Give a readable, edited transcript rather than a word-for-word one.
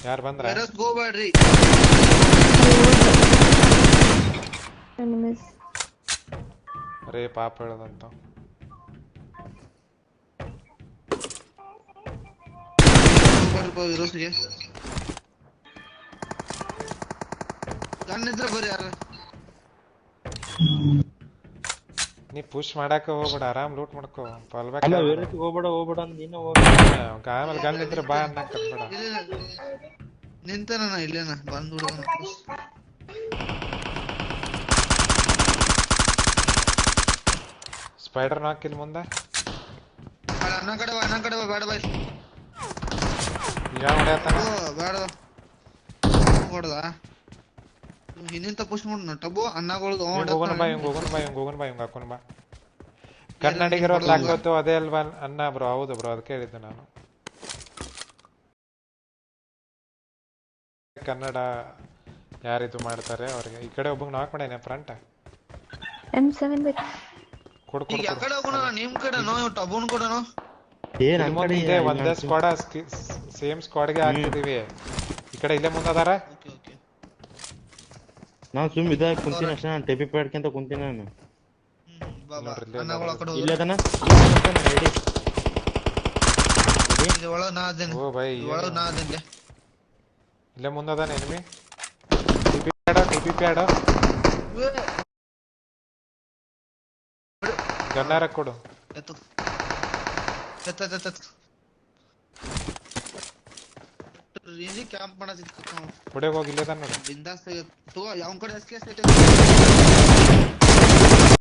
ಯಾರು ಬಂದ್ರ ಹೋಗ್ಬೇಡ್ರಿ ಅರೇ ಪಾಪ ಹೇಳದಂತ ವಿರೋಸ್ಗೆ ಗನ್ನಿದ್ರೆ ಬರ್ರಿ ಯಾರ ನೀ ಪುಷ್ ಮಾಡಾಕ ಹೋಗ್ಬೇಡ ಆರಾಮ್ ಲೂಟ್ ಮಾಡ್ಕೋ ಅಲ್ಲ ವಿರೋಸ್ಗೆ ಹೋಗ್ಬೇಡ ನೀನು ಹೋಗ ಆಮೇಲೆ ಗನ್ ಇದ್ರೆ ಬಾ ಅನ್ನಕ್ ಕಟ್ಬೇಡ ನಿಂತನ ಇಲ್ಲೇನ ಬಂದ್ ಹುಡುಗನ ಸ್ಪೈಡರ್ ನಾಕ್ ಇಲ್ಲಿ ಮುಂದೆ ಅಣ್ಣ ಕಡೆ ಬಾ ಬೇಡ ಬಾಯ್ ಈಗ ಹೊಡ್ಯಾತಾನ ಬೇಡ ಹೊಡ್ದ ಹಿಂದಿಂತ ಪುಷ್ ಮಾಡೋಣ ಟಬ್ಬು ಅನ್ನಗಳು ಹೋಗೋಣ ಬಾ ಹಿಂಗ್ ಹಾಕೋಣ ಬಾ ಕನ್ನಡಿಗರು ತಾಕೋತು ಅದೇ ಅಲ್ವಾ ಅನ್ನ ಬ್ರೋ ಹೌದು ಬ್ರೋ ಅದಕ್ಕೆ ಹೇಳಿದ್ದು ನಾನು ಕನ್ನಡ ಯಾರಿದು ಮಾಡ್ತಾರೆ ಅವ್ರಿಗೆ ಈ ಕಡೆ ಒಬ್ಬಂಗ್ ನಾಕ್ ಮಾಡೇನೆ ಫ್ರಂಟ್ M7 ಕೊಡು ಈಗ ಕಡೆ ಹೋಗೋಣ ನಿಮ್ ಕಡೆ ನೋ ಟಬ್ಬುನ್ ಕೊಡೋಣ ಮುಂದೆ ಒಂದೇ ಸ್ಕ್ವಾಡ್ ಸೇಮ್ ಸ್ಕ್ವಾಡ್ಗೆ ಹಾಕ್ತಿದೀವಿ ಈ ಕಡೆ ಇಲ್ಲೇ ಮುಂದದಾರ ನಾನು ಸುಮ್ ಇದಾಗ ಕುಂತೀನಿ ಅಷ್ಟೇ ನಾನು ಟೆಪಿ ಪ್ಯಾಡ್ಕಿಂತ ಕುಂತೀನಿ ನಾನು ಇಲ್ಲದನ ಓ ಬೈ ಇಲ್ಲೇ ಮುಂದದಾನ ಎನಿಮಿ ಟಿಪಿ ಪ್ಯಾಡ ಗನ್ನಾರ ಕೊಡು ಕ್ಯಾಂಪ್ ಮಾಡತ್ತಿತ್ತು ಹೊಡೆಗೆ ಹೋಗಿ ಇಲ್ಲದ ನೋಡಿ ಬಿಂದಾಸ್ ಯಾವ ಕಡೆ